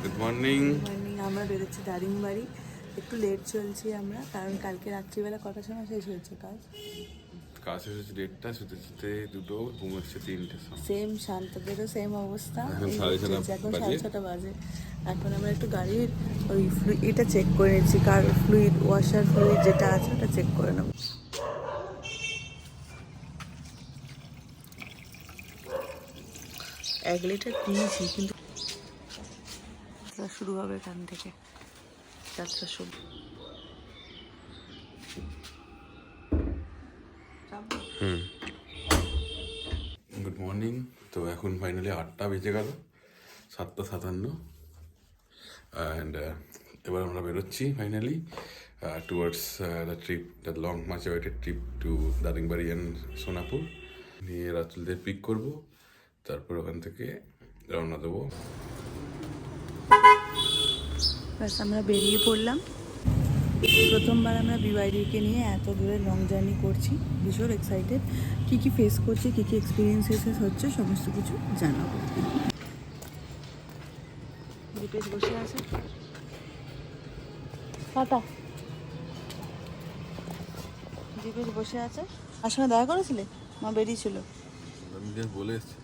Good morning. Morning. আমরা বেরোচ্ছি দারিংবাড়ি। একটু লেট চলছি আমরা, কারণ কালকে রাত্রিবেলা কটার সময় শেষ হয়েছে কাজ? কাজ শেষ হচ্ছে 1টা, শুতে শুতে 2টো, ঘুমোচ্ছে 3টের সময়। সেম শান্তদেরও সেম অবস্থা। এখন এই 6:30 চলছে, এখন বাজে। 6:30 বাজে। এখন আমরা একটু গাড়ির ওই এটা চেক করে নিচ্ছি, কার ফ্লুইড, ওয়াশার ফ্লুইড যেটা আছে ওটা চেক করে নেব। 1 লিটার কিনেছি, কিন্তু শুরু হবে এখান থেকে, যাত্রা শুরু। Good morning. তো এখন ফাইনালি 8টা বেজে গেল, 7:57। অ্যান্ড এবার আমরা বেরোচ্ছি finally towards the trip, the long much awaited trip to Daringbadi and Sonapur. নিয়ে রাতুলদের পিক করব, তারপর ওখান থেকে রওনা দেবো। ব্যাস আমরা বেরিয়ে পড়লাম। প্রথমবার আমরা বিওয়াইডিকে নিয়ে এত দূরে লং জার্নি করছি, ভীষণ এক্সাইটেড। কী কী ফেস করছি, কী কী এক্সপিরিয়েন্সেস হচ্ছে, সমস্ত কিছু জানাবো। দীপেশ বসে আছে, টাটা। দীপেশ বসে আছে। আর সঙ্গে দেখা করেছিলে? মা বেরিয়েছিল, আমি যা বলে এসছি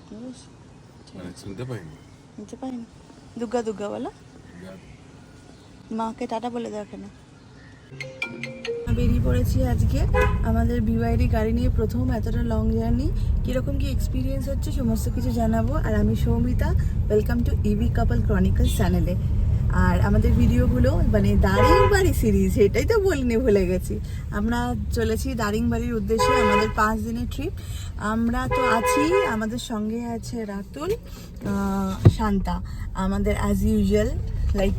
মানে শুনতে পাইনি। নিতে পারিনি। দুর্গা দুর্গা বলো, মাকে টাটা বলে দাও এখানে। বেরিয়ে পড়েছি আজকে আমাদের বিওয়াইডি গাড়ি নিয়ে, প্রথম এতটা লং জার্নি। কীরকম কী এক্সপিরিয়েন্স হচ্ছে সমস্ত কিছু জানাবো। আর আমি Soumita, welcome to EV couple Chronicles চ্যানেলে। আর আমাদের ভিডিওগুলো মানে দারিংবাড়ি সিরিজ, এটাই তো বলিনি, ভুলে গেছি। আমরা চলেছি দারিংবাড়ির উদ্দেশ্যে, আমাদের 5 দিনের ট্রিপ। আমরা তো আছি, আমাদের সঙ্গে আছে রাতুল, শান্তা, আমাদের অ্যাজ ইউজুয়াল লাইক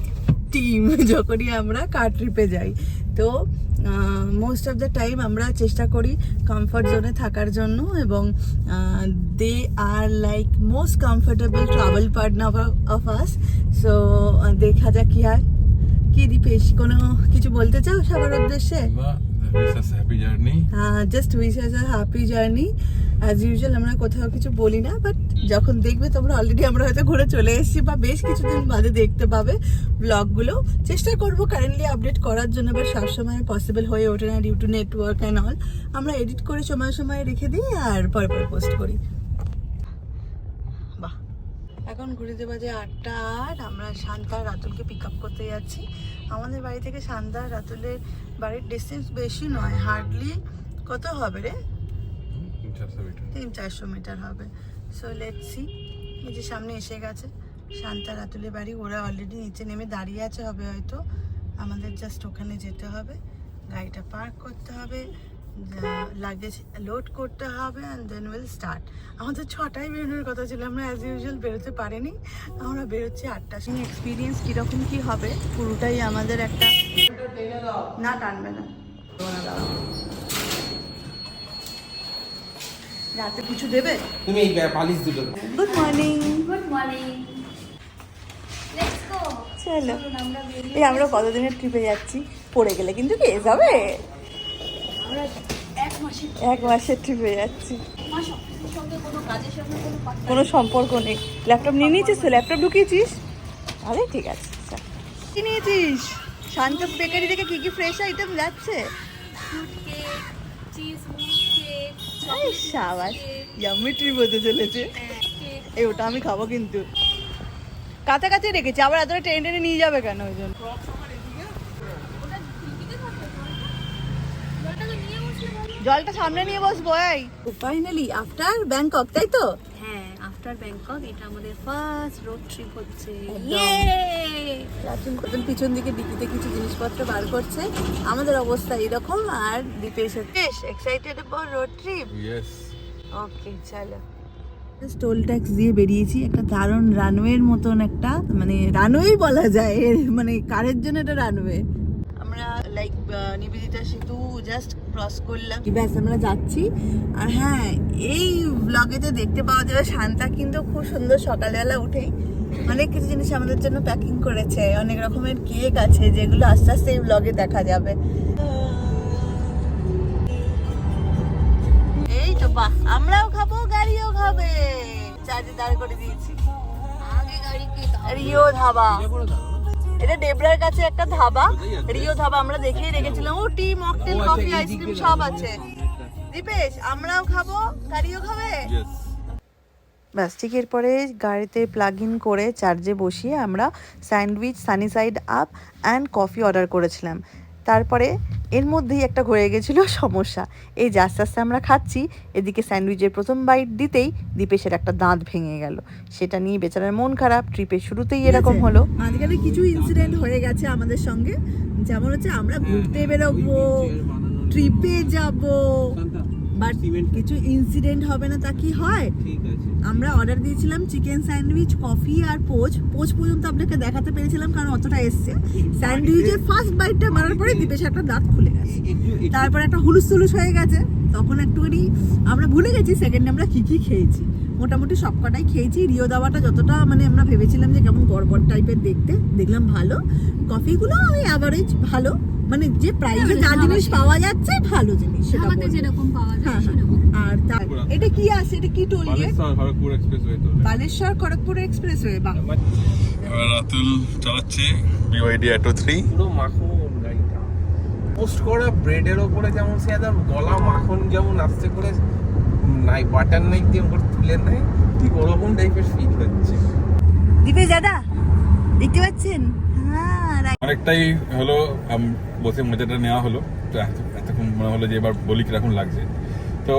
টিম যখনই আমরা কার ট্রিপে যাই। তো মোস্ট অফ দ্য টাইম আমরা চেষ্টা করি কমফর্ট জোনে থাকার জন্য, এবং they are like most comfortable travel partner of us. So দেখা যাক কি হয়। কি দীপেশ, কোনো কিছু বলতে চাও সবার উদ্দেশ্যে? Happy journey. Just wish us a happy journey. As usual আমরা কোথাও কিছু বলি না, বাট যখন দেখবে তোমরা, অলরেডি আমরা হয়তো ঘুরে চলে এসেছি বা বেশ কিছুদিন বাদে দেখতে পাবে ব্লগগুলো। চেষ্টা করবো কারেন্টলি আপডেট করার জন্য, বা সবসময় পসিবল হয়ে ওঠে না due to network and all. আমরা এডিট করে সময় সময় রেখে দিই আর পরে পরে পোস্ট করি। বাহ, এখন ঘুরিতে বাজে 8টা, আর আমরা শান্তা রাতুলকে পিক আপ করতে যাচ্ছি। আমাদের বাড়ি থেকে শান্তা রাতুলের বাড়ির ডিস্টেন্স বেশি নয়, হার্ডলি কত হবে রে? 300-400 মিটার হবে। So let's see. এই যে সামনে এসে গেছে শান্তা রাতুলের বাড়ি। ওরা অলরেডি নিচে নেমে দাঁড়িয়ে আছে হবে হয়তো। আমাদের জাস্ট ওখানে যেতে হবে, গাড়িটা পার্ক করতে হবে, লাগেজ লোড করতে হবে, অ্যান্ড দেন উইল স্টার্ট। আমাদের 6টায় বেরোনোর কথা ছিল, আমরা অ্যাজ ইউজুয়াল বেরোতে পারিনি। আমরা বেরোচ্ছি 8টা। সেই এক্সপিরিয়েন্স কীরকম কী হবে পুরোটাই আমাদের একটা, না টানবে না, রাতে কিছু দেবে তুমি এই পালিশ দুটো। Good morning. Good morning, let's go. চলো, এই আমরা কতদিনের ট্রিপে যাচ্ছি, পড়ে গেলে কিন্তু কেস হবে। আমরা 1 মাসের ট্রিপে যাচ্ছি, মাস অফিসের সঙ্গে কোনো কাজের সঙ্গে কোনো পাত্তা কোনো সম্পর্ক নেই। ল্যাপটপ নিয়ে নিয়েছিস তো? ল্যাপটপ ঢুকিয়েছিস? আরে ঠিক আছে। চল। কি নিয়েছিস? শান্ত বেকারি থেকে কি কি ফ্রেশ আইটেম যাচ্ছে? ফ্রুট কেক, চিজ কেক, এই সাবাস, ইয়াম্মি ট্রিপ হতে চলেছে। কেক। এই ওটা আমি খাবো কিন্তু। কাছাকাছি রেখেছি, আবার এতটা টেনে টেনে নিয়ে যাবে কেন? ওই জন্য ওটা টিকিটে থাকে জলটা তো নিয়ে বসলে ভালো। জলটা সামনে নিয়ে বসবো। এই ফাইনালি আফটার ব্যাংকক, তাই তো? হ্যাঁ, আফটার ব্যাংকক এটা আমাদের ফার্স্ট রোড ট্রিপ হচ্ছে। রাতুল কতন পিছন দিকে ডিকিতে কিছু জিনিসপত্র বার করছে। আমাদের অবস্থা এরকম, আর দীপেশ বেশ excited about road trip. Yes. Okay চলো। টোল ট্যাক্স দিয়ে বেরিয়েছি, একটা দারুণ রানওয়ের মতন, একটা মানে রানওয়েই বলা যায়, মানে কারের জন্য এটা রানওয়ে। আমরা লাইক নিবেদিতা সেতু জাস্ট ক্রস করলাম, ব্যাস আমরা যাচ্ছি। আর হ্যাঁ, এই ব্লগেতে দেখতে পাওয়া যাবে শান্তা কিন্তু খুব সুন্দর সকালবেলা উঠেই অনেক কিছু জিনিস আমাদের জন্য প্যাকিং করেছে। অনেক রকমের কেক আছে যেগুলো আস্তে আস্তে এই ব্লগে দেখা যাবে। এই তো বাহ, আমরাও খাবো, গাড়িও খাবে। চার্জে দাঁড় করে দিয়েছি। আগে গাড়ি কে রিও ধাবা, এটা ডেবরার কাছে একটা ধাবা, রিও ধাবা। আমরা দেখেই রেখেছিলাম। ও টি, মকটেল, কফি, আইসক্রিম সব আছে। দীপেশ, আমরাও খাবো, গাড়িও খাবে। ব্যাস ঠিক এরপরে গাড়িতে প্লাগ ইন করে চার্জে বসিয়ে আমরা sandwich, Sunny side up and coffee order করেছিলাম। তারপরে এর মধ্যেই একটা হয়ে গেছিলো সমস্যা। এই যে আস্তে আস্তে আমরা খাচ্ছি, এদিকে স্যান্ডউইচের প্রথম বাইট দিতেই দীপেশের একটা দাঁত ভেঙে গেল। সেটা নিয়ে বেচারার মন খারাপ। ট্রিপের শুরুতেই এরকম হলো। মাঝখানে কিছু ইনসিডেন্ট হয়ে গেছে আমাদের সঙ্গে, যেমন হচ্ছে আমরা ঘুরতে বেরোবো, ট্রিপে যাব, বাট কিছু ইনসিডেন্ট হবে না তা কি হয়? আমরা অর্ডার দিয়েছিলাম চিকেন স্যান্ডউইচ, কফি আর পোচ পর্যন্ত আপনাকে দেখাতে পেরেছিলাম কারণ অতটা এসছে। স্যান্ডউইচের ফার্স্ট বাইটটা মারার পরে দীপেশ একটা দাঁত খুলে গেছে। তারপরে একটা হুলুস তুলুস হয়ে গেছে। তখন একটুখানি আমরা ভুলে গেছি সেকেন্ডে আমরা কি কি খেয়েছি। মোটামুটি সবকটাই খেয়েছি। রিও দাওয়াটা যতটা মানে আমরা ভেবেছিলাম যে কেমন গড়বড় টাইপের দেখতে, দেখলাম ভালো। কফিগুলো ওই অ্যাভারেজ ভালো, মানে যে প্রাইসে যা জিনিস পাওয়া যাচ্ছে ভালো জিনিস সেটা যেরকম পাওয়া যায় সেরকম। আর এটা কি আছে? এটা কি টোল গেট? খড়গপুর এক্সপ্রেসওয়ে তো। বালেশ্বর খড়গপুর এক্সপ্রেসওয়ে। বাহ। রাতুল চালাচ্ছে বিওয়াইডি অটো 3। পুরো মাখন গাড়িটা, পোস্ট করা ব্রেডের ওপরে যেমন সে একদম গলা মাখন যেমন আস্তে করে নাই বাটার নাইফ দিয়ে ওপর তুলে নেয়, ঠিক ওরকম টাইপের ফিল হচ্ছে। দীপেশ দাদা দেখতে পাচ্ছেন? অনেকটাই হলো বসে মজাটা নেওয়া হলো। তো এতক্ষণ মনে হলো যে এবার বলি কিরকম লাগছে। তো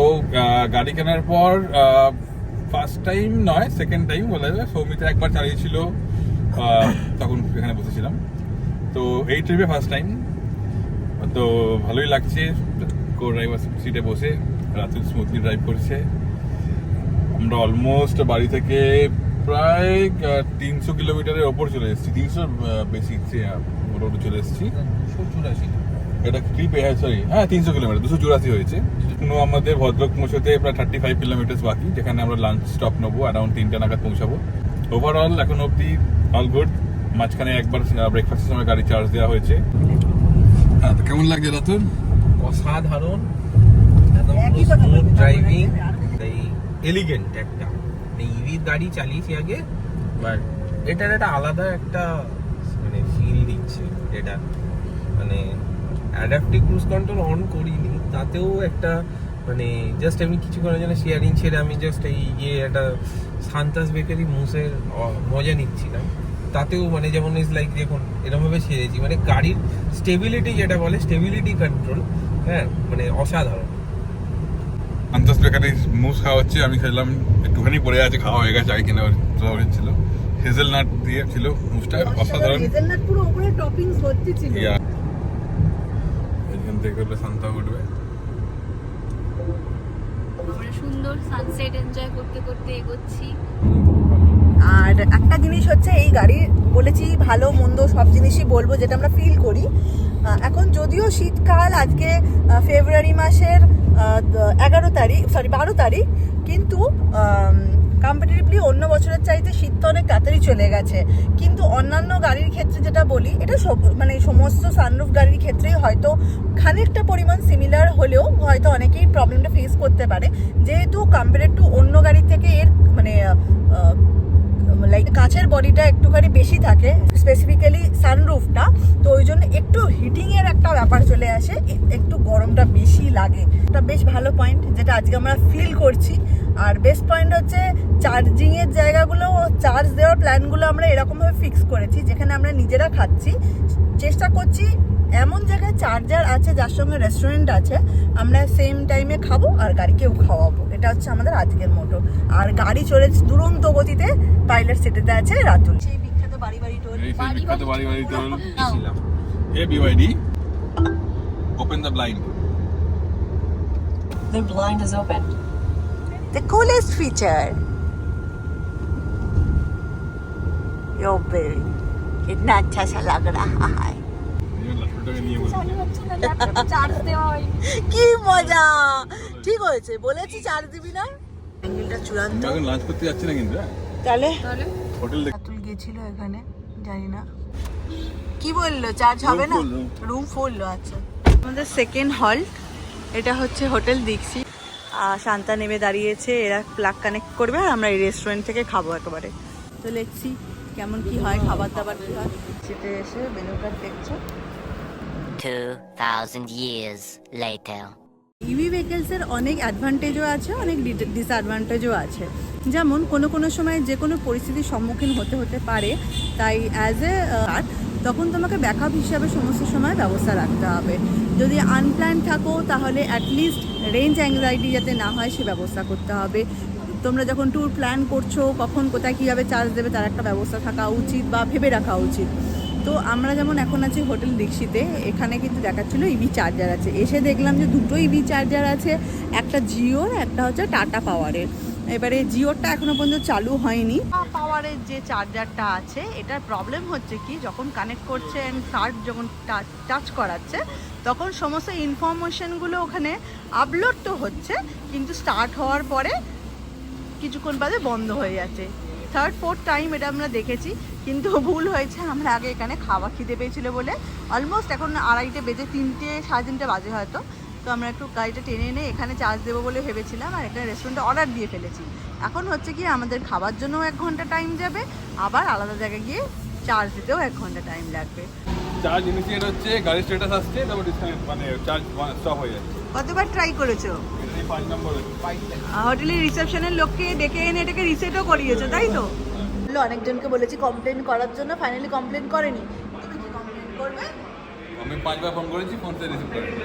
গাড়ি কেনার পর ফার্স্ট টাইম নয়, সেকেন্ড টাইম বলা যায়। সৌমিতা একবার চালিয়েছিল, তখন এখানে বসেছিলাম। তো এই ট্রিপে ফার্স্ট টাইম, তো ভালোই লাগছে। কো ড্রাইভার সিটে বসে রাতুল স্মুথলি ড্রাইভ করছে। আমরা অলমোস্ট বাড়ি থেকে প্রায় 300 কিলোমিটারের ওপর চলে এসেছি। 300 বেশি মোটামুটি চলে এসেছি। 284 এটা ট্রিপে, সরি, হ্যাঁ 300 কিলোমিটার, 284 হয়েছে। এখনো আমাদের ভদ্রক পৌঁছতে প্রায় 35 কিলোমিটার বাকি, যেখানে আমরা লাঞ্চ স্টপ নেবো, অ্যারাউন্ড 3টা নাগাদ পৌঁছাবো। ওভারঅল এখন অব্দি অল গুড। মাঝখানে একবার ব্রেকফাস্টের সময় গাড়ি চার্জ দেওয়া হয়েছে। হ্যাঁ, তো কেমন লাগছে রাতুল? অসাধারণ, একদম স্মুথ ড্রাইভিং, এলিগেন্ট একটা ইভি গাড়ি চালিয়েছি আগে, বাট এটার একটা আলাদা একটা মানে ফিল দিচ্ছে। এটা মানে অ্যাডাপটিভ ক্রুজ কন্ট্রোল অন করিনি, তাতেও একটা মানে জাস্ট আমি কিছুক্ষণের জন্য শেয়ারিং ছেড়ে আমি জাস্ট এই একটা সান্তাস বেকারি মুসের মজা নিচ্ছিলাম। তাতেও মানে যেমন ইজ লাইক দেখুন এরকমভাবে ছেড়েছি, মানে গাড়ির স্টেবিলিটি যেটা বলে স্টেবিলিটি কন্ট্রোল, হ্যাঁ মানে অসাধারণ। সান্তাস বেকারি মুস খাওয়া হচ্ছে। আমি খেলাম, একটুখানি পড়ে আছে, খাওয়া হয়ে গেছে। আগে কিনা ছিল হেজেলনাট দিয়ে ছিল মুসটা, অসাধারণ। হেজেলনাট পুরো উপরে টপিংস ভর্তি ছিল। এখান থেকে হলে শান্তা উঠবে। আমরা সুন্দর সানসেট এনজয় করতে করতে এগোচ্ছি। আর একটা জিনিস হচ্ছে এই গাড়ি, বলেছি ভালো মন্দ সব জিনিসই বলবো যেটা আমরা ফিল করি। এখন যদিও শীতকাল, আজকে ফেব্রুয়ারি মাসের 12 তারিখ, কিন্তু কম্পারেটিভলি অন্য বছরের চাইতে শীত তো অনেক তাড়াতাড়ি চলে গেছে। কিন্তু অন্যান্য গাড়ির ক্ষেত্রে যেটা বলি, এটা মানে সমস্ত সানরুফ গাড়ির ক্ষেত্রেই হয়তো খানিকটা পরিমাণ সিমিলার হলেও হয়তো অনেকেই প্রবলেমটা ফেস করতে পারে, যেহেতু কম্পেয়ার টু অন্য গাড়ির থেকে এর মানে লাইক কাঁচের বডিটা একটুখানি বেশি থাকে, স্পেসিফিক্যালি সানরুফটা। তো ওই জন্য একটু হিটিংয়ের একটা ব্যাপার চলে আসে, একটু গরমটা বেশি লাগে। এটা বেশ ভালো পয়েন্ট যেটা আজকে আমরা ফিল করছি। আর বেস্ট পয়েন্ট হচ্ছে চার্জিংয়ের জায়গাগুলো, চার্জ দেওয়ার প্ল্যানগুলো আমরা এরকমভাবে ফিক্স করেছি যেখানে আমরা নিজেরা খাচ্ছি। চেষ্টা করছি এমন জায়গায় চার্জার আছে যার সঙ্গে রেস্টুরেন্ট আছে, আমরা সেম টাইমে খাবো আর গাড়িকেও খাওয়াবো। এটা হচ্ছে আমাদের আজকের মোটো। আর গাড়ি চলে দুরন্ত গতিতে পাইলট সিটেতে আছে রাতুল। সেই বিখ্যাত বাড়ি বাড়ি টোল। এই সেই বিখ্যাত বাড়ি বাড়ি toll. Hey BYD, open the blind. The blind is open. The coolest feature. Yo baby, इतना अच्छा सा लग रहा है। চার্জ দেওয়া হয়নি। কি মজা! ঠিক হয়েছে, বলেছি চার্জ দিবি না। অ্যাঙ্গেলটা চূড়ান্ত। এখন লাঞ্চ করতে যাচ্ছি না কিন্তু, তাহলে হোটেল রাতুল গেছিল এখানে, জানি না কি বললো, চার্জ হবে না, রুম ফুল। আচ্ছা, আমাদের সেকেন্ড হল্ট এটা হচ্ছে হোটেল দীক্ষিত। শান্তা নেমে দাঁড়িয়েছে, এরা প্লাগ কানেক্ট করবে আর আমরা এই রেস্টুরেন্ট থেকে খাবো একেবারে। তো লেটস সি কেমন কি হয়, খাবার দাবার কি হয়। সেটা এসে মেনু কার্ড দেখছো। 2000 years later. ইভি ভেহিকেলসের অনেক অ্যাডভান্টেজও আছে, অনেক ডিসঅ্যাডভান্টেজও আছে। যেমন কোনো সময় যে কোনো পরিস্থিতির সম্মুখীন হতে পারে, তাই অ্যাজ এ তখন তোমাকে ব্যাকআপ হিসাবে সমস্ত সময় ব্যবস্থা রাখতে হবে। যদি আনপ্ল্যান থাকো তাহলে অ্যাটলিস্ট রেঞ্জ অ্যাংজাইটি যাতে না হয় সে ব্যবস্থা করতে হবে। তোমরা যখন ট্যুর প্ল্যান করছো কখন কোথায় কীভাবে চার্জ দেবে তার একটা ব্যবস্থা থাকা উচিত বা ভেবে রাখা উচিত। তো আমরা যেমন এখন আছি হোটেল দীক্ষিতে, এখানে কিন্তু দেখাচ্ছিলো ইভি চার্জার আছে। এসে দেখলাম যে দুটো ইভি চার্জার আছে, একটা জিওর, একটা হচ্ছে টাটা পাওয়ারের। এবারে জিওরটা এখনো পর্যন্ত চালু হয়নি। পাওয়ারের যে চার্জারটা আছে এটার প্রবলেম হচ্ছে কি, যখন কানেক্ট করছে অ্যান্ড কার্ড যখন টাচ করাচ্ছে তখন সমস্ত ইনফরমেশনগুলো ওখানে আপলোড তো হচ্ছে, কিন্তু স্টার্ট হওয়ার পরে কিছুক্ষণ বাদে বন্ধ হয়ে যাচ্ছে। 3rd-4th টাইম এটা আমরা দেখেছি, কিন্তু ভুল হয়েছে। আমরা আগে এখানে খাওয়া খিদে পেয়েছিল বলে অলমোস্ট এখন 2:30 বেজে 3টে 3:30 বাজে হয়তো, তো আমরা একটু গাড়িটা টেনে এনে এখানে চার্জ দেবো বলে ভেবেছিলাম, আর এখানে রেস্টুরেন্টে অর্ডার দিয়ে ফেলেছি। এখন হচ্ছে কি আমাদের খাবার জন্যও 1 ঘন্টা টাইম যাবে, আবার আলাদা জায়গায় গিয়ে চার্জ দিতেও 1 ঘন্টা টাইম লাগবে। চার্জ ইনিশিয়েট হচ্ছে, গাড়ির স্ট্যাটাস আসছে, তারপর ডিসকানেক্ট মানে চার্জ স্টপ হয়ে যাচ্ছে। কতবার ট্রাই করেছো? এই 5 নম্বর হোটেলের রিসেপশনের লোককে ডেকে এনে এটাকে রিসেটও করিয়েছো, তাই তো? অনেকজনকে বলেছি কমপ্লেন করার জন্য, ফাইনালি কমপ্লেন করেনি। তুমি কি কমপ্লেন করবে? আমি 5 বার ফোন করেছি, ফোনটা রিসিভ করেনি।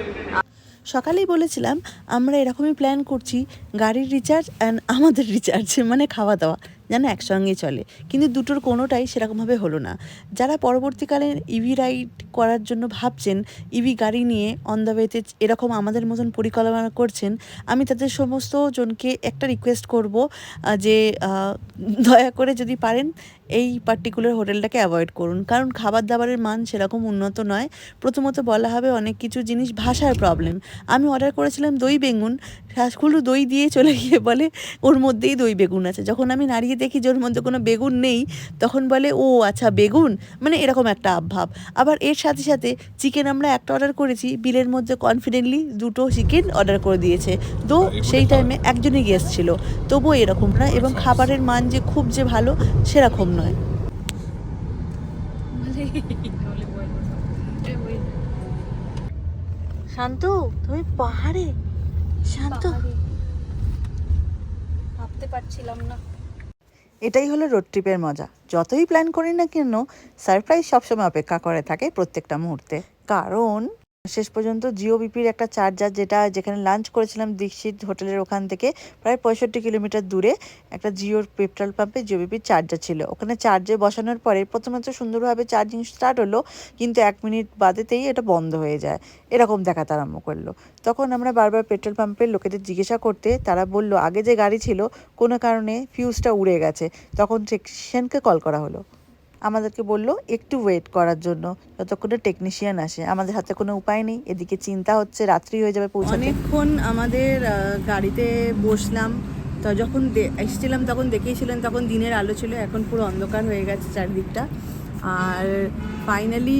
সকালেই বলেছিলাম আমরা এরকমই প্ল্যান করছি, গাড়ির রিচার্জ অ্যান্ড আমাদের রিচার্জ মানে খাওয়া দাওয়া যেন একসঙ্গেই চলে, কিন্তু দুটোর কোনোটাই সেরকমভাবে হলো না। যারা পরবর্তীকালে ইভি রাইড করার জন্য ভাবছেন, ইভি গাড়ি নিয়ে অন দ্য ওয়েতে এরকম আমাদের মতন পরিকল্পনা করছেন, আমি তাদের সমস্ত জনকে একটা রিকোয়েস্ট করব যে দয়া করে যদি পারেন এই পার্টিকুলার হোটেলটাকে অ্যাভয়েড করুন, কারণ খাবার দাবারের মান সেরকম উন্নত নয়। প্রথমত বলা হবে অনেক কিছু জিনিস ভাষার প্রবলেম। আমি অর্ডার করেছিলাম দই বেগুন, শুধু দই দিয়ে চলে গিয়ে বলে ওর মধ্যেই দই বেগুন আছে। যখন আমি নাড়িয়ে দেখি যে ওর মধ্যে কোনো বেগুন নেই, তখন বলে ও আচ্ছা বেগুন, মানে এরকম একটা ভাব। আবার এর সাথে সাথে চিকেন আমরা একটা অর্ডার করেছি, বিলের মধ্যে কনফিডেন্টলি 2টো চিকেন অর্ডার করে দিয়েছে, তো সেই টাইমে একজনই গেস্ট ছিল, তবুও এরকম না। এবং খাবারের মান যে খুব যে ভালো সেরকম নয়। শান্ত, তুমি পাহাড়ে? শান্ত, ভাবতে পারছিলাম না। এটাই হলো রোড ট্রিপের মজা। যতই প্ল্যান করি না কেন, সারপ্রাইজ সবসময় অপেক্ষা করে থাকে প্রত্যেকটা মুহূর্তে। কারণ শেষ পর্যন্ত জিও বিপির একটা চার্জার, যেখানে লাঞ্চ করেছিলাম দীক্ষিত হোটেলের ওখান থেকে প্রায় 65 কিলোমিটার দূরে, একটা জিওর পেট্রোল পাম্পে জিও বিপির চার্জার ছিল। ওখানে চার্জে বসানোর পরে প্রথমত সুন্দরভাবে চার্জিং স্টার্ট হলো, কিন্তু 1 মিনিট বাদেতেই এটা বন্ধ হয়ে যায়, এরকম দেখাতে আরম্ভ করলো। তখন আমরা বারবার পেট্রোল পাম্পের লোকেদের জিজ্ঞাসা করতে তারা বলল আগে যে গাড়ি ছিল কোনো কারণে ফিউজটা উড়ে গেছে। তখন টেকনিশিয়ানকে কল করা হলো, আমাদেরকে বলল একটু ওয়েট করার জন্য যতক্ষণে টেকনিশিয়ান আসে। আমাদের হাতে কোনো উপায় নেই, এদিকে চিন্তা হচ্ছে রাত্রি হয়ে যাবে পৌঁছাতে। অনেকক্ষণ আমাদের গাড়িতে বসলাম, তো যখন এসেছিলাম তখন দেখেছিলেন তখন দিনের আলো ছিল, এখন পুরো অন্ধকার হয়ে গেছে চারদিকটা। আর ফাইনালি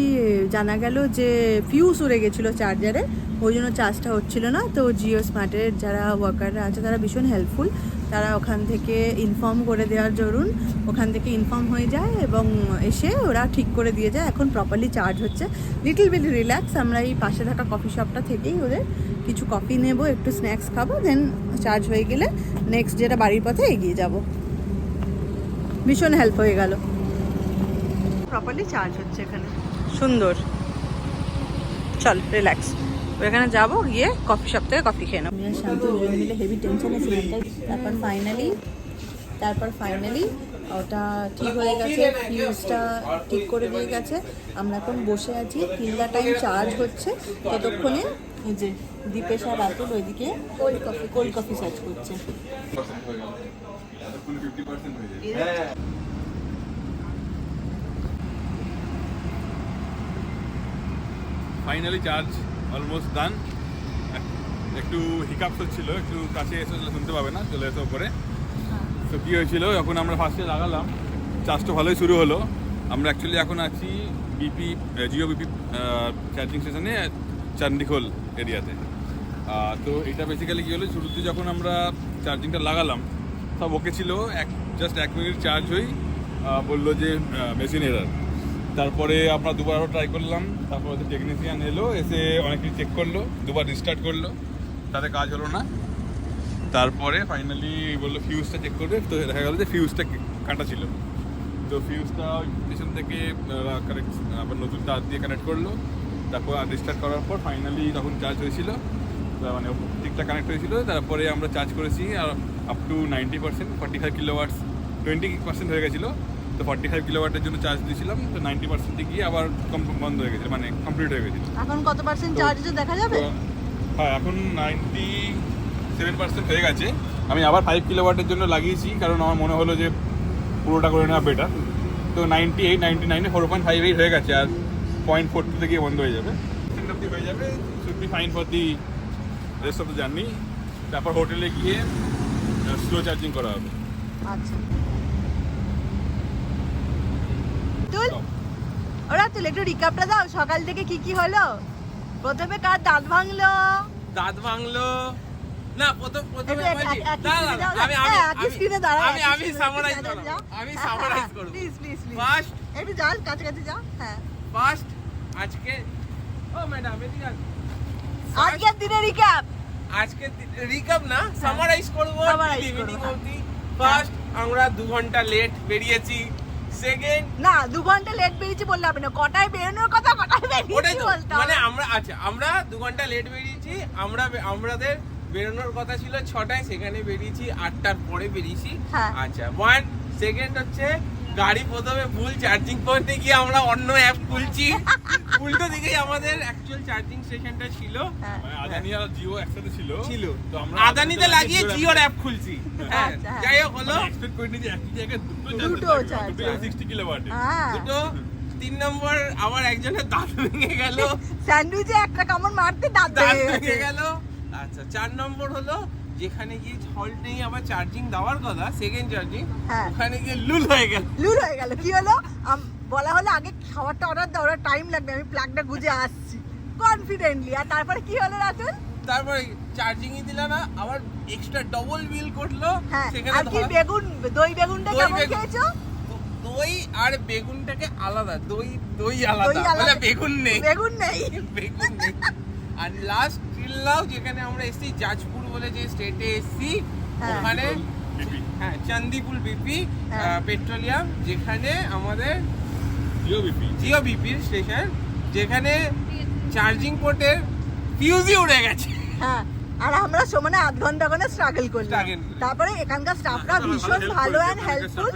জানা গেল যে ফিউজ উড়ে গেছিলো চার্জারে, ওই জন্য চার্জটা হচ্ছিল না। তো জিও স্মার্টের যারা ওয়ার্কাররা আছে তারা ভীষণ হেল্পফুল, তারা ওখান থেকে ইনফর্ম করে দেওয়ার জরুন, ওখান থেকে ইনফর্ম হয়ে যায় এবং এসে ওরা ঠিক করে দিয়ে যায়। এখন প্রপারলি চার্জ হচ্ছে, লিটল বিট রিল্যাক্স। আমরা এই পাশে থাকা কফি শপটা থেকেই ওদের কিছু কফি নেব, একটু স্ন্যাক্স খাবো, দেন চার্জ হয়ে গেলে নেক্সট যেটা বাড়ির পথে এগিয়ে যাব। ভীষণ হেল্প হয়ে গেল, প্রপারলি চার্জ হচ্ছে এখানে, সুন্দর। চল রিল্যাক্স, এখানে যাবো, গিয়ে কফি শপ থেকে কফি খেয়ে নেবো। শান্ত দুজন মিলে হেভি টেনশনে ছিলাম, তারপর ফাইনালি ওটা ঠিক হয়ে গেছে, ফিউজটা ঠিক করে দিয়ে গেছে। আমরা এখন বসে আছি, till the টাইম চার্জ হচ্ছে ততক্ষণে এই যে দীপেশ আর রাতুল ওইদিকে কোল্ড কফি সার্চ করছে। Finally charge almost done. একটু হিকাপস হচ্ছিল, একটু কাছে এসে শুনতে পাবে না, চলে এসে ওপরে। তো কী হয়েছিল, যখন আমরা ফার্স্টে লাগালাম চার্জটা ভালোই শুরু হলো। আমরা অ্যাকচুয়ালি এখন আছি জিও বিপি চার্জিং স্টেশনে চান্ডিখোল এরিয়াতে। তো এটা বেসিক্যালি কী হলো, শুরুতে যখন আমরা চার্জিংটা লাগালাম সব ওকে ছিল, জাস্ট 1 মিনিট চার্জ হই বললো যে মেশিন এরার। তারপরে আমরা দুবার আরও ট্রাই করলাম, তারপর হচ্ছে টেকনিশিয়ান এলো, এসে অনেক কিছু চেক করলো, দুবার রিস্টার্ট করলো, তাতে কাজ হলো না। তারপরে ফাইনালি বললো ফিউজটা চেক করবে, তো দেখা গেলো যে ফিউজটা কাটা ছিল। তো ফিউজটা পিছন থেকে কানেক্ট আবার নতুন তার দিয়ে কানেক্ট করলো, তারপর রিস্টার্ট করার পর ফাইনালি তখন চার্জ হয়েছিল, মানে ঠিকঠাক কানেক্ট হয়েছিল। তারপরে আমরা চার্জ করেছি আর আপ টু 90%, 45 কিলোওয়াটস, 20% হয়ে গেছিলো। তো 45 কিলোওয়াটের জন্য চার্জ দিয়েছিলাম, তো 90% গিয়ে আবার বন্ধ হয়ে গেছিলো, মানে কমপ্লিট হয়ে গেছিলো। এখন কত পার্সেন্ট চার্জ দেখা যাবে? হ্যাঁ, এখন 97% হয়ে গেছে। আমি আবার 5 কিলোওয়াটের জন্য লাগিয়েছি, কারণ আমার মনে হলো যে পুরোটা করে নেওয়া বেটার। তো 98, 99, 4.58 হয়ে গেছে, আর 0.42 থেকে বন্ধ হয়ে যাবে, হয়ে যাবে। Should be fine for the rest of the journey. তারপর হোটেলে গিয়ে স্লো চার্জিং করা হবে। আচ্ছা, ওরা তুই একটু রিকাপটা দাও, সকাল থেকে কি কি হলো? প্রথমে কার দাঁত ভাঙলো? দাঁত ভাঙলো না, প্রথম আমি সামারাইজ করব। ফার্স্ট একটু যাও, কাছাকাছি যাও। হ্যাঁ, ফার্স্ট আজকে ও ম্যাডাম এদিকে আজকের দিনে রিক্যাপ, আজকে রিক্যাপ না, সামারাইজ করব। ফার্স্ট আমরা 2 ঘন্টা লেট বেরিয়েছি। সেকেন্ড না, 2 ঘন্টা লেট বেরিয়েছি বললে হবে না, কটায় বেরোনোর কথা, কটায় বেরিয়েছি বলতে হবে। মানে আমরা 2 ঘন্টা লেট বেরিয়েছি। আমাদের বেরোনোর কথা ছিল 6টায়, সেখানে বেরিয়েছি 8টার পরে বেরিয়েছি। আচ্ছা, ওয়ান সেকেন্ড হচ্ছে গাড়ি প্রথমে ফুল চার্জিং করতে গিয়ে আমরা অন্য অ্যাপ খুলছি। উল্টো দিকেই আমাদের অ্যাকচুয়াল চার্জিং স্টেশনটা ছিল, মানে আদানি আর জিও একসাথে ছিল। তো আমরা আদানিতে লাগিয়ে জিওর অ্যাপ খুলছি। হ্যাঁ, যাই হোক হলো, এক্সপেক্ট করিনি যে একই জায়গায় দুটো চার্জ, 60 কিলোওয়াট। দুটো। 3 নম্বর আবার একজনের দাঁত ভেঙে গেল, স্যান্ডউইচে একটা কামড় মারতে দাঁত ভেঙে গেল। আচ্ছা, 4 নম্বর হলো যেখানে গিয়ে হল্ট নেই আবার চার্জিং দেওয়ার কথা, সেকেন্ড চার্জিং, ওখানে গিয়ে লুল হয়ে গেল। কি হলো? বলা হলো আগে খাবারটা অর্ডার দাও, ওরা টাইম লাগবে, আমি প্লাগটা গুজে আসছি কনফিডেন্টলি। আর তারপরে কি হলো রাতুল? তারপরে চার্জিংই দিল না, আবার এক্সট্রা ডবল বিল করলো। সেখানে আর কি দই বেগুনটা কেমন খেয়েছো? দই আর বেগুনটাকে আলাদা, দই আলাদা, মানে বেগুন নেই। আর লাস্ট চিল্লাও যেখানে আমরা এসেছি, জাজপুর বলে যে স্টেটে এসেছি, ওখানে হ্যাঁ চান্দিপুর বিপি পেট্রোলিয়াম, যেখানে আমাদের জিও বিপির স্টেশন, যেখানে চার্জিং পোর্টের ফিউজই উড়ে গেছে। হ্যাঁ, আর আমরা সমানে আধ ঘন্টা করে স্ট্রাগল করলাম। তারপরে এখানকার স্টাফরা ভীষণ ভালো এন্ড হেল্পফুল।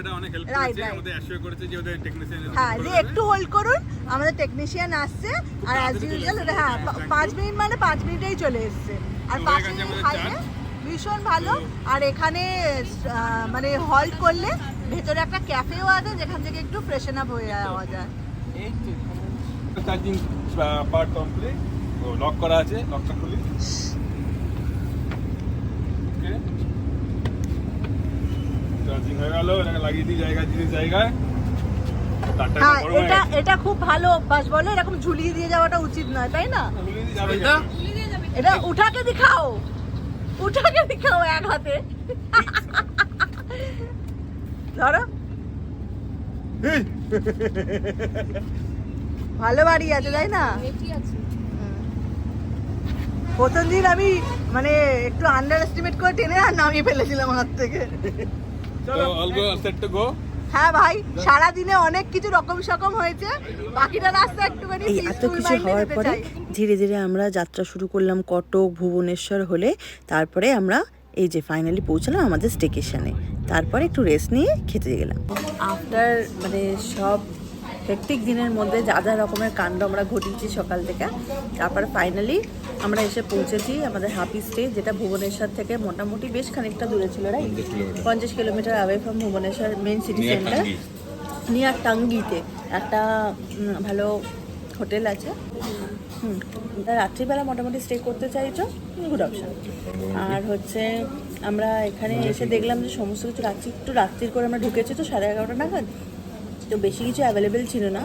রাইট, আমাদের অ্যাসিওর করেছে যে ওদের টেকনিশিয়ান, হ্যাঁ, যে একটু হোল্ড করুন, আমাদের টেকনিশিয়ান আসছে। আর অ্যাজ ইউজুয়াল ওটা, হ্যাঁ 5 মিনিট মানে 5 মিনিটেই চলে এসেছে। আর পাশে হাইওয়ে ভীষণ ভালো। আর এখানে মানে হল্ট করলে ভেতরে একটা ক্যাফেও আছে, যেখান থেকে একটু ফ্রেশন আপ হয়ে যাওয়া যায়। এই তো চার্জিং পার্ট কমপ্লিট, লক করা আছে, লকটা খুলি। ওকে, চার্জিং হয়ে গেল, এটাকে লাগিয়ে দিই জায়গায়। এটা খুব ভালো অভ্যাস, বলো এরকম ঝুলিয়ে দিয়ে যাওয়াটা উচিত নয়, তাই না? এটা উঠাকে দেখাও এক হাতে ধরো। ভালো বাড়ি আছে, তাই না? প্রথম দিন আমি মানে একটু আন্ডার এস্টিমেট করে টেনে আর নামিয়ে ফেলেছিলাম হাত থেকে। হ্যাঁ ভাই, সারাদিনে অনেক কিছু রকম হয়েছে, বাকিটা রাস্তা একটুখানি এত কিছু হওয়ার পরে ধীরে ধীরে আমরা যাত্রা শুরু করলাম কটক, ভুবনেশ্বর হলে। তারপরে আমরা এই যে ফাইনালি পৌঁছালাম আমাদের স্টেশনে। তারপরে একটু রেস্ট নিয়ে খেতে গেলাম। আফটার মানে সব হেক্টিক দিনের মধ্যে যা রকমের কাণ্ড আমরা ঘটিয়েছি সকাল থেকে, তারপরে ফাইনালি আমরা এসে পৌঁছেছি আমাদের হ্যাপি স্টে, যেটা ভুবনেশ্বর থেকে মোটামুটি বেশ খানিকটা দূরে ছিল, right? 50 kilometre away from Bhubaneswar main city centre, near টাঙ্গিতে একটা ভালো হোটেল আছে। রাত্রিবেলা মোটামুটি স্টে করতে চাইছো, গুড অপশান। আর হচ্ছে আমরা এখানে এসে দেখলাম যে সমস্ত কিছু রাত্রির করে আমরা ঢুকেছি, তো 11:30 নাগাদ, তো বেশি কিছু অ্যাভেলেবেল ছিল না।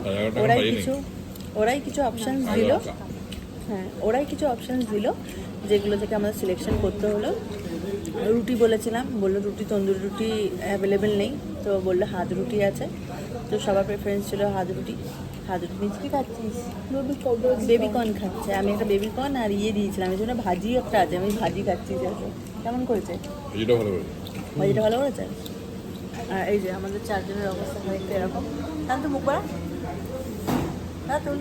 ওরাই কিছু অপশানস দিল। হ্যাঁ, ওরাই কিছু অপশানস দিল যেগুলো থেকে আমাদের সিলেকশন করতে হলো। রুটি বলেছিলাম, বললো রুটি তন্দুরি রুটি অ্যাভেলেবেল নেই, তো বললো হাত রুটি আছে। তো সবার প্রেফারেন্স ছিল হাত রুটি। হাত রুটি নিয়ে কি খাচ্ছিস? বেবিকর্ন খাচ্ছে। আমি একটা বেবিকর্ন আর ইয়ে দিয়েছিলাম, এই জন্য ভাজি একটা আছে, আমি ভাজি খাচ্ছি। যাতে কেমন করেছে এটা ভালো করে ভাজিটা? ভালো করেছে। আর এই যে আমাদের চারজনের অবস্থা খানিকটা এরকম। তাহলে তো মুখ বাড়া তুল।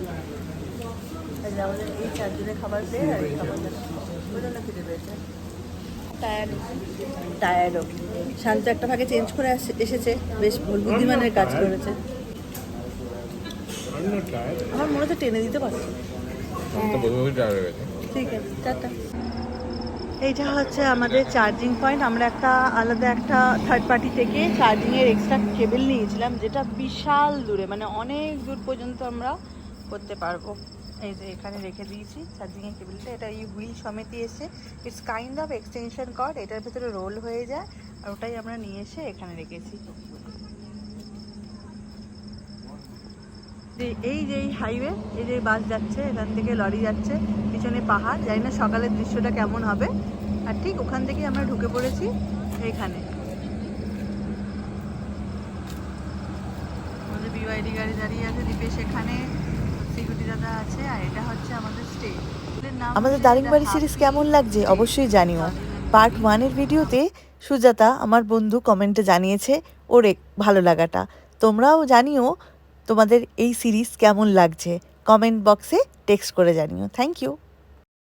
এই যে আমাদের এই চারজনের খাবার পেয়ে আর এই খাবার ওই জন্য খেতে পেয়েছে। টায়ার্ডও। শান্ত একটা ভাগে চেঞ্জ করে এসেছে, বেশ বুদ্ধিমানের কাজ করেছে। আমার মনে হচ্ছে টেনে দিতে পারছি। ঠিক আছে, টাটা। এইটা হচ্ছে আমাদের চার্জিং পয়েন্ট। আমরা একটা আলাদা একটা থার্ড পার্টি থেকে চার্জিংয়ের এক্সট্রা কেবল নিয়েছিলাম, যেটা বিশাল দূরে, মানে অনেক দূর পর্যন্ত আমরা করতে পারবো। এই যে এখানে রেখে দিয়েছি চার্জিংয়ের কেবলটা। এটা এই হুইল সমেতই এসে, it's kind of extension cord, এটার ভেতরে রোল হয়ে যায়, আর ওটাই আমরা নিয়ে এসে এখানে রেখেছি। এই যে এই হাইওয়ে, এই যে বাস যাচ্ছে, এখান থেকে লরি যাচ্ছে, পিছনে পাহাড়, জানি না সকালের দৃশ্যটা কেমন হবে। আর ঠিক ওখান থেকে আমরা ঢুকে পড়েছি এইখানে। আমাদের বিওয়াইডি গাড়ি দাঁড়িয়ে আছে, দীপে সেখানে সিকিউরিটি দাদা আছে, আর এটা হচ্ছে আমাদের স্টে। আমাদের দারিংবাড়ি সিরিজ কেমন লাগছে অবশ্যই জানিও। পার্ট 1-এর ভিডিওতে সুজাতা আমার বন্ধু কমেন্টে জানিয়েছে ওর ভালো লাগাটা। তোমরাও জানিও তোমাদের এই সিরিজ কেমন লাগছে, কমেন্ট বক্সে টেক্সট করে জানিও। Thank you.